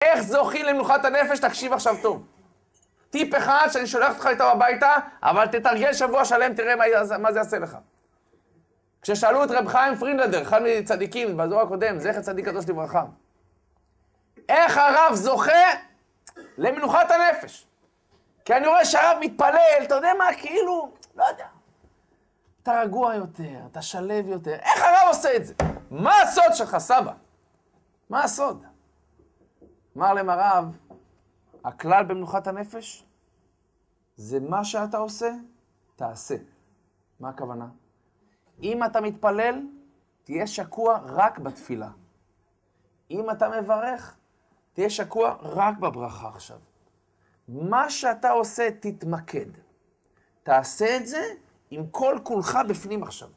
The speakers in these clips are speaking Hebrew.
איך זוכים למנוחת הנפש? תקשיב עכשיו טוב. טיפ אחד שאני שולח אותך איתו הביתה, אבל תתרגל שבוע שלם, תראה מה זה יעשה לך. כששאלו את רב חיים פרידלנדר, אחד מצדיקים בדור הקודם, זכר צדיק קדוש לברכה, איך הרב זוכה למנוחת הנפש? כי אני רואה שהרב מתפלל, אתה יודע מה, כאילו, לא יודע. אתה רגוע יותר, אתה שלב יותר. איך הרב עושה את זה? מה הסוד שלך, סבא? מה הסוד? אמר להם הרב, הכלל במנוחת הנפש זה מה שאתה עושה, תעשה. מה הכוונה? אם אתה מתפלל, תהיה שקוע רק בתפילה. אם אתה מברך, תהיה שקוע רק בברכה עכשיו. מה שאתה עושה, תתמקד. תעשה את זה עם כל כולך בפנים עכשיו.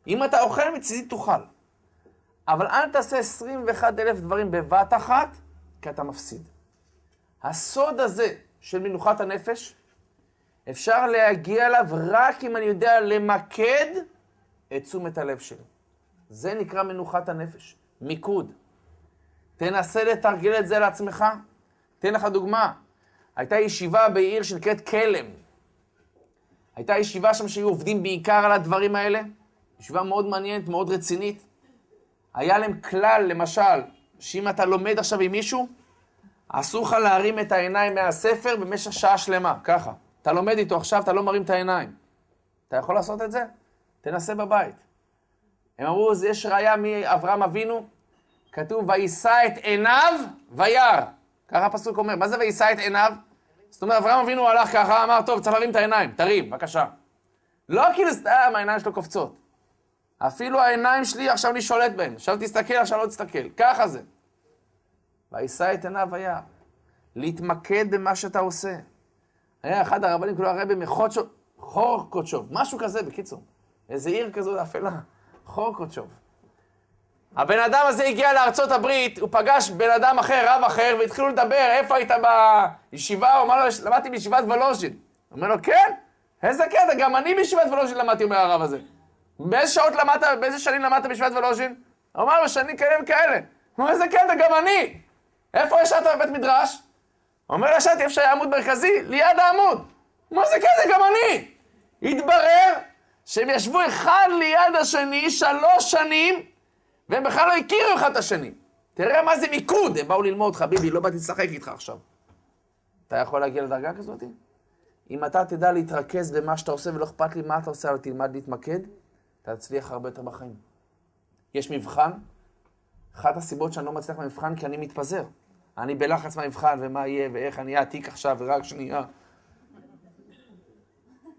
אם אתה אוכל, מצידי תאכל. אבל אל תעשה 21,000 דברים בבת אחת, כי אתה מפסיד. הסוד הזה של מנוחת הנפש, אפשר להגיע אליו רק אם אני יודע למקד את תשומת הלב שלי. זה נקרא מנוחת הנפש, מיקוד. תנסה לתרגל את זה לעצמך. תן לך דוגמה. הייתה ישיבה בעיר שנקראת קלם. הייתה ישיבה שם שהיו עובדים בעיקר על הדברים האלה. ישיבה מאוד מעניינת, מאוד רצינית. היה להם כלל, למשל, שאם אתה לומד עכשיו עם מישהו, אסור לך להרים את העיניים מהספר במשך שעה שלמה, ככה. אתה לומד איתו עכשיו, אתה לא מרים את העיניים. אתה יכול לעשות את זה? תנסה בבית. הם אמרו, יש ראיה מאברהם אבינו, כתוב, וישא את עיניו וירא. ככה הפסוק אומר, מה זה וישא את עיניו? זאת אומרת, אברהם אבינו הלך ככה, אמר, טוב, צריך להרים את העיניים, תרים, בבקשה. לא כאילו סתם, העיניים שלו קופצות. אפילו העיניים שלי עכשיו אני שולט בהן. עכשיו תסתכל, עכשיו לא תסתכל. ככה זה. וישא את עיניו וירא. להתמקד במה שאתה עושה. היה אחד הרבנים, כולו הרבי מחורקוצ'וב, משהו כזה בקיצור. איזה עיר כזו אפלה, חורקוצ'וב. הבן אדם הזה הגיע לארצות הברית, הוא פגש בן אדם אחר, רב אחר, והתחילו לדבר, איפה היית בישיבה? הוא אמר לו, למדתי בישיבת וולוז'ין. הוא אומר לו, כן? איזה קטע, גם אני בישיבת וולוז'ין למדתי, אומר הרב הזה. באיזה שעות למדת, באיזה שנים למדת בישיבת וולוז'ין? הוא אמר לו, שנים כאלה. הוא אומר, איזה קטע, גם אני. איפה ישבת בבית מדרש? הוא אומר, ישבתי איפה שהיה עמוד מרכזי, ליד העמוד. מה זה קטע, גם אני. התברר שהם ישבו אחד ליד השני 3 שנים, והם בכלל לא הכירו אחד את השני. תראה מה זה מיקוד. הם באו ללמוד, חביבי, לא באתי לשחק איתך עכשיו. אתה יכול להגיע לדרגה כזאת? אם אתה תדע להתרכז במה שאתה עושה, ולא אכפת לי מה אתה עושה, אבל תלמד להתמקד, אתה תצליח הרבה יותר בחיים. יש מבחן. אחת הסיבות שאני לא מצליח במבחן, כי אני מתפזר. אני בלחץ מהמבחן, ומה יהיה, ואיך אני אעתיק עכשיו, ורק שנייה.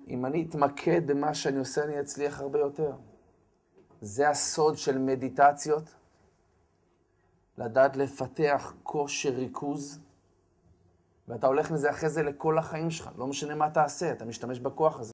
אם אני אתמקד במה שאני עושה, אני אצליח הרבה יותר. זה הסוד של מדיטציות. לדעת לפתח כושר ריכוז, ואתה הולך מזה אחרי זה לכל החיים שלך. לא משנה מה תעשה, אתה משתמש בכוח הזה.